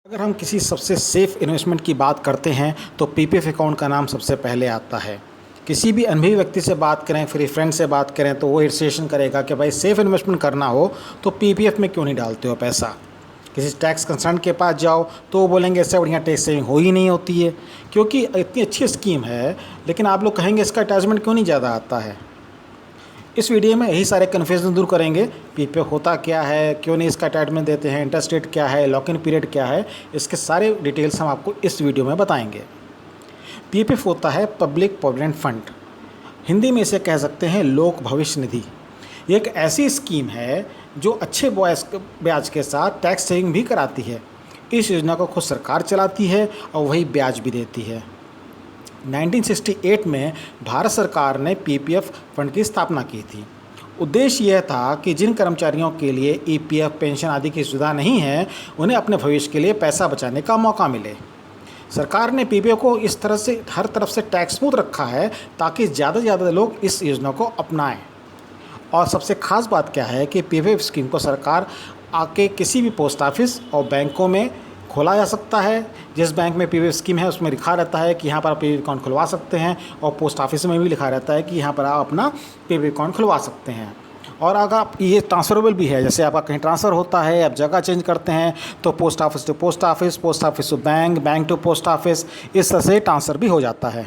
अगर हम किसी सबसे सेफ़ इन्वेस्टमेंट की बात करते हैं तो पीपीएफ अकाउंट का नाम सबसे पहले आता है। किसी भी अनुभवी व्यक्ति से बात करें, फिर फ्रेंड से बात करें तो वो सजेशन करेगा कि भाई सेफ़ इन्वेस्टमेंट करना हो तो पीपीएफ में क्यों नहीं डालते हो पैसा। किसी टैक्स कंसल्टेंट के पास जाओ तो वो बोलेंगे इससे बढ़िया टैक्स सेविंग हो ही नहीं होती है, क्योंकि इतनी अच्छी स्कीम है, लेकिन आप लोग कहेंगे इसका अटैचमेंट क्यों नहीं ज़्यादा आता है। इस वीडियो में यही सारे कन्फ्यूजन दूर करेंगे। पीपीएफ होता क्या है, क्यों नहीं इसका अटैचमेंट देते हैं, इंटरेस्ट रेट क्या है, लॉक इन पीरियड क्या है, इसके सारे डिटेल्स हम आपको इस वीडियो में बताएंगे। पीपीएफ होता है पब्लिक प्रोविडेंट फंड, हिंदी में इसे कह सकते हैं लोक भविष्य निधि। ये एक ऐसी स्कीम है जो अच्छे ब्याज के साथ टैक्स सेविंग भी कराती है। इस योजना को खुद सरकार चलाती है और वही ब्याज भी देती है। 1968 में भारत सरकार ने पीपीएफ फंड की स्थापना की थी। उद्देश्य यह था कि जिन कर्मचारियों के लिए ईपीएफ पेंशन आदि की सुविधा नहीं है, उन्हें अपने भविष्य के लिए पैसा बचाने का मौका मिले। सरकार ने पीपीएफ को इस तरह से हर तरफ से टैक्स स्मूथ रखा है ताकि ज़्यादा से ज़्यादा लोग इस योजना को अपनाएं। और सबसे ख़ास बात क्या है कि पीपीएफ स्कीम को सरकार आके किसी भी पोस्ट ऑफिस और बैंकों में खोला जा सकता है। जिस बैंक में पीपीएफ स्कीम है उसमें लिखा रहता है कि यहाँ पर आप पीपीएफ अकाउंट खुलवा सकते हैं, और पोस्ट ऑफिस में भी लिखा रहता है कि यहाँ पर आप अपना पीपीएफ अकाउंट खुलवा सकते हैं। और अगर आप ये ट्रांसफरेबल भी है, जैसे आपका कहीं ट्रांसफ़र होता है, आप जगह चेंज करते हैं तो post office to post office, post office to bank, bank to post office, इस तरह से ट्रांसफ़र भी हो जाता है।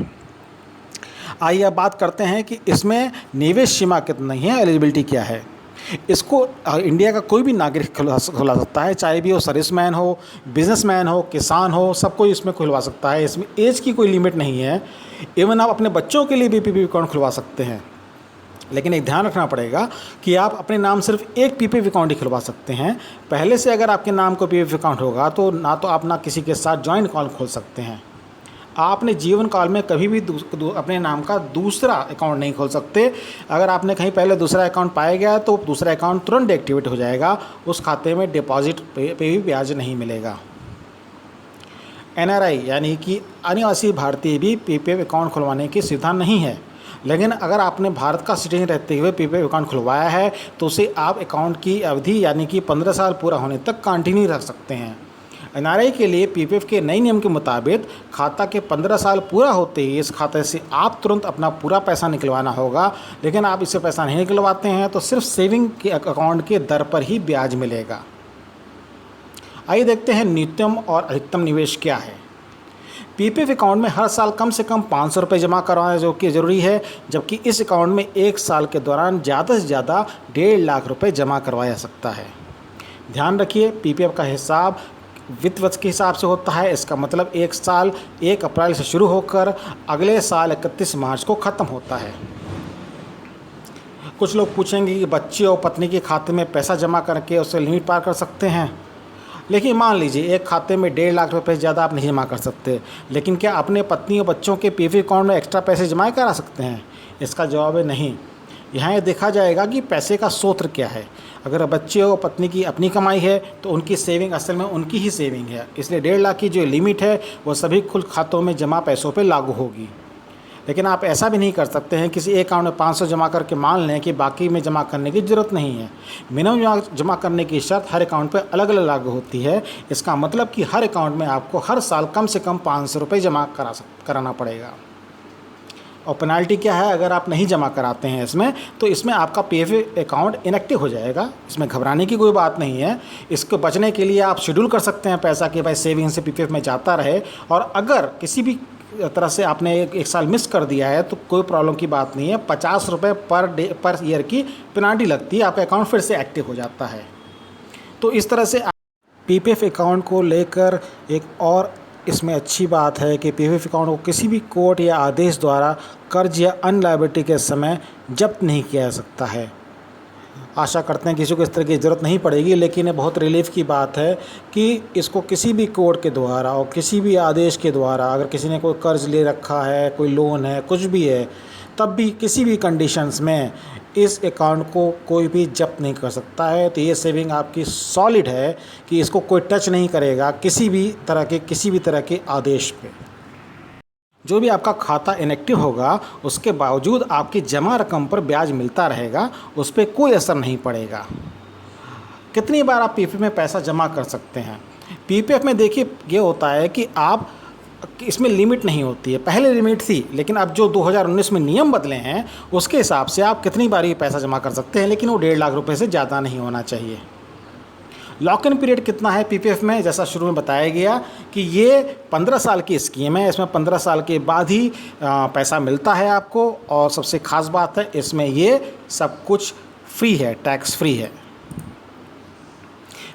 आइए अब बात करते हैं कि इसमें निवेश सीमा कितनी है, एलिजिबिलिटी क्या है। इसको इंडिया का कोई भी नागरिक खुलवा सकता है, चाहे भी वो सर्विसमैन हो, बिजनेसमैन हो, किसान हो, सब कोई इसमें खुलवा सकता है। इसमें एज की कोई लिमिट नहीं है। इवन आप अपने बच्चों के लिए भी पीपीएफ अकाउंट खुलवा सकते हैं, लेकिन एक ध्यान रखना पड़ेगा कि आप अपने नाम सिर्फ एक पीपीएफ अकाउंट ही खुलवा सकते हैं। पहले से अगर आपके नाम को पीपीएफ अकाउंट होगा तो ना तो आप ना किसी के साथ जॉइंट अकाउंट खोल सकते हैं। आपने जीवन काल में कभी भी अपने नाम का दूसरा अकाउंट नहीं खोल सकते। अगर आपने कहीं पहले दूसरा अकाउंट पाया गया तो दूसरा अकाउंट तुरंत डीएक्टिवेट हो जाएगा, उस खाते में डिपॉजिट पे भी ब्याज नहीं मिलेगा। एनआरआई यानी कि अनिवासी भारतीय भी पीपीएफ अकाउंट खुलवाने की सुविधा नहीं है, लेकिन अगर आपने भारत का सिटीजन रहते हुए पीपीएफ अकाउंट खुलवाया है तो उसे आप अकाउंट की अवधि यानी कि 15 साल पूरा होने तक कंटिन्यू रख सकते हैं। एनआरआई के लिए पीपीएफ के नए नियम के मुताबिक खाता के 15 साल पूरा होते ही इस खाते से आप तुरंत अपना पूरा पैसा निकलवाना होगा, लेकिन आप इससे पैसा नहीं निकलवाते हैं तो सिर्फ सेविंग के अकाउंट के दर पर ही ब्याज मिलेगा। आइए देखते हैं न्यूनतम और अधिकतम निवेश क्या है। पीपीएफ अकाउंट में हर साल कम से कम 500 रुपये जमा करवाना जो कि ज़रूरी है, जबकि इस अकाउंट में एक साल के दौरान ज़्यादा से ज़्यादा 1.5 लाख रुपये जमा करवाया जा सकता है। ध्यान रखिए, पीपीएफ का हिसाब वित्त वर्ष के हिसाब से होता है। इसका मतलब एक साल 1 अप्रैल से शुरू होकर अगले साल 31 मार्च को ख़त्म होता है। कुछ लोग पूछेंगे कि बच्चे और पत्नी के खाते में पैसा जमा करके उससे लिमिट पार कर सकते हैं। लेकिन मान लीजिए एक खाते में 1.5 लाख रुपये से ज़्यादा आप नहीं जमा कर सकते, लेकिन क्या अपने पत्नी और बच्चों के पीपीएफ अकाउंट में एक्स्ट्रा पैसे जमा करा सकते हैं? इसका जवाब है नहीं। यहाँ ये देखा जाएगा कि पैसे का स्रोत क्या है। अगर बच्चे और पत्नी की अपनी कमाई है तो उनकी सेविंग असल में उनकी ही सेविंग है, इसलिए 1.5 लाख की जो लिमिट है वो सभी कुल खातों में जमा पैसों पे लागू होगी। लेकिन आप ऐसा भी नहीं कर सकते हैं किसी एक अकाउंट में 500 जमा करके मान लें कि बाकी में जमा करने की ज़रूरत नहीं है। मिनिमम जमा करने की शर्त हर अकाउंट पर अलग अलग लागू होती है। इसका मतलब कि हर अकाउंट में आपको हर साल कम से कम 500 रुपये जमा कराना पड़ेगा। और पेनाल्टी क्या है अगर आप नहीं जमा कराते हैं इसमें, तो इसमें आपका पीपीएफ अकाउंट इनएक्टिव हो जाएगा। इसमें घबराने की कोई बात नहीं है। इसको बचने के लिए आप शेड्यूल कर सकते हैं पैसा कि भाई सेविंग से पीपीएफ में जाता रहे, और अगर किसी भी तरह से आपने एक साल मिस कर दिया है तो कोई प्रॉब्लम की बात नहीं है। 50 रुपये पर ईयर की पेनाल्टी लगती है, आपका अकाउंट फिर से एक्टिव हो जाता है। तो इस तरह से पीपीएफ अकाउंट को लेकर एक और इसमें अच्छी बात है कि पीपीएफ अकाउंट को किसी भी कोर्ट या आदेश द्वारा कर्ज या अन्य लायबिलिटी के समय जब्त नहीं किया जा सकता है। आशा करते हैं किसी को इस तरह की ज़रूरत नहीं पड़ेगी, लेकिन ये बहुत रिलीफ की बात है कि इसको किसी भी कोर्ट के द्वारा और किसी भी आदेश के द्वारा अगर किसी ने कोई कर्ज ले रखा है, कोई लोन है, कुछ भी है, तब भी किसी भी कंडीशंस में इस अकाउंट को कोई भी जब्त नहीं कर सकता है। तो ये सेविंग आपकी सॉलिड है कि इसको कोई टच नहीं करेगा किसी भी तरह के आदेश पे। जो भी आपका खाता इनएक्टिव होगा उसके बावजूद आपकी जमा रकम पर ब्याज मिलता रहेगा, उस पर कोई असर नहीं पड़ेगा। कितनी बार आप पीपीएफ में पैसा जमा कर सकते हैं? पीपीएफ में देखिए ये होता है कि आप इसमें लिमिट नहीं होती है। पहले लिमिट थी, लेकिन अब जो 2019 में नियम बदले हैं उसके हिसाब से आप कितनी बार ये पैसा जमा कर सकते हैं, लेकिन वो 1.5 लाख रुपए से ज़्यादा नहीं होना चाहिए। लॉक इन पीरियड कितना है पीपीएफ में, जैसा शुरू में बताया गया कि ये 15 साल की स्कीम है। इसमें 15 साल के बाद ही पैसा मिलता है आपको, और सबसे ख़ास बात है इसमें ये सब कुछ फ्री है, टैक्स फ्री है।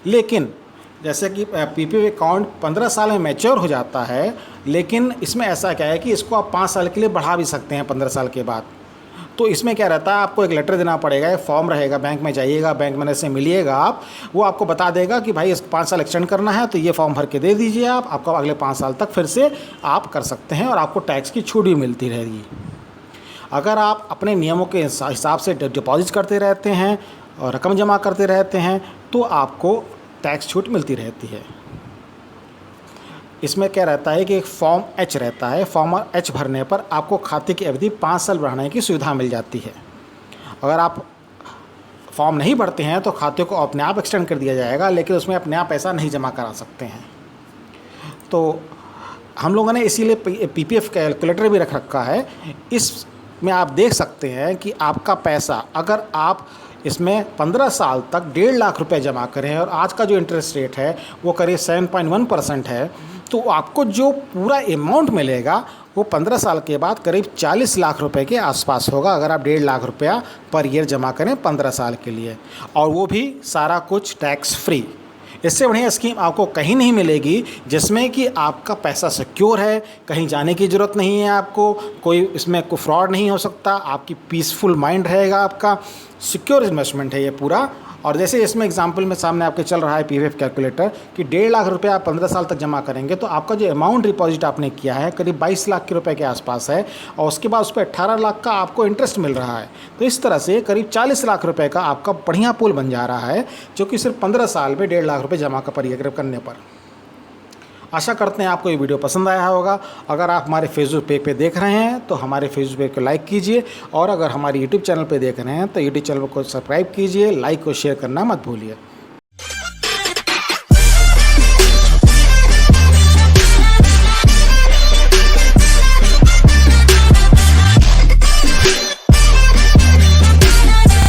लेकिन जैसे कि पीपीएफ अकाउंट 15 साल में मैच्योर हो जाता है, लेकिन इसमें ऐसा क्या है कि इसको आप 5 साल के लिए बढ़ा भी सकते हैं 15 साल के बाद। तो इसमें क्या रहता है, आपको एक लेटर देना पड़ेगा, एक फॉर्म रहेगा, बैंक में जाइएगा, बैंक मैनेजर से मिलिएगा आप, वो आपको बता देगा कि भाई इसको 5 साल एक्सटेंड करना है, तो ये फॉर्म भर के दे दीजिए आप, आपको अगले 5 साल तक फिर से आप कर सकते हैं और आपको टैक्स की छूट भी मिलती रहेगी। अगर आप अपने नियमों के हिसाब से डिपॉजिट करते रहते हैं और रकम जमा करते रहते हैं तो आपको टैक्स छूट मिलती रहती है। इसमें क्या रहता है कि एक फॉर्म एच रहता है, फॉर्म एच भरने पर आपको खाते की अवधि 5 साल बढ़ाने की सुविधा मिल जाती है। अगर आप फॉर्म नहीं भरते हैं तो खाते को अपने आप एक्सटेंड कर दिया जाएगा, लेकिन उसमें अपने आप पैसा नहीं जमा करा सकते हैं। तो हम लोगों ने इसीलिए पीपीएफ कैलकुलेटर भी रख रखा है। इसमें आप देख सकते हैं कि आपका पैसा, अगर आप इसमें 15 साल तक 1.5 लाख रुपए जमा करें और आज का जो इंटरेस्ट रेट है वो करीब 7.1% है, तो आपको जो पूरा अमाउंट मिलेगा वो 15 साल के बाद करीब 40 लाख रुपए के आसपास होगा, अगर आप 1.5 लाख रुपया पर ईयर जमा करें 15 साल के लिए, और वो भी सारा कुछ टैक्स फ्री। इससे बढ़िया स्कीम आपको कहीं नहीं मिलेगी, जिसमें कि आपका पैसा सिक्योर है, कहीं जाने की ज़रूरत नहीं है आपको, कोई इसमें कोई फ्रॉड नहीं हो सकता, आपकी पीसफुल माइंड रहेगा, आपका सिक्योर इन्वेस्टमेंट है ये पूरा। और जैसे इसमें एग्जांपल में सामने आपके चल रहा है पीपीएफ कैलकुलेटर कि 1.5 लाख रुपए आप 15 साल तक जमा करेंगे तो आपका जो अमाउंट डिपॉजिट आपने किया है करीब 22 लाख के रुपए के आसपास है, और उसके बाद उस पर 18 लाख का आपको इंटरेस्ट मिल रहा है। तो इस तरह से करीब 40 लाख रुपए का आपका बढ़िया पूल बन जा रहा है, जो कि सिर्फ 15 साल में 1.5 लाख रुपये जमा पर ईयर करने पर। आशा करते हैं आपको ये वीडियो पसंद आया होगा। अगर आप हमारे फेसबुक पेज पे देख रहे हैं तो हमारे फेसबुक पेज को लाइक कीजिए, और अगर हमारे यूट्यूब चैनल पे देख रहे हैं तो यूट्यूब चैनल को सब्सक्राइब कीजिए, लाइक और शेयर करना मत भूलिए।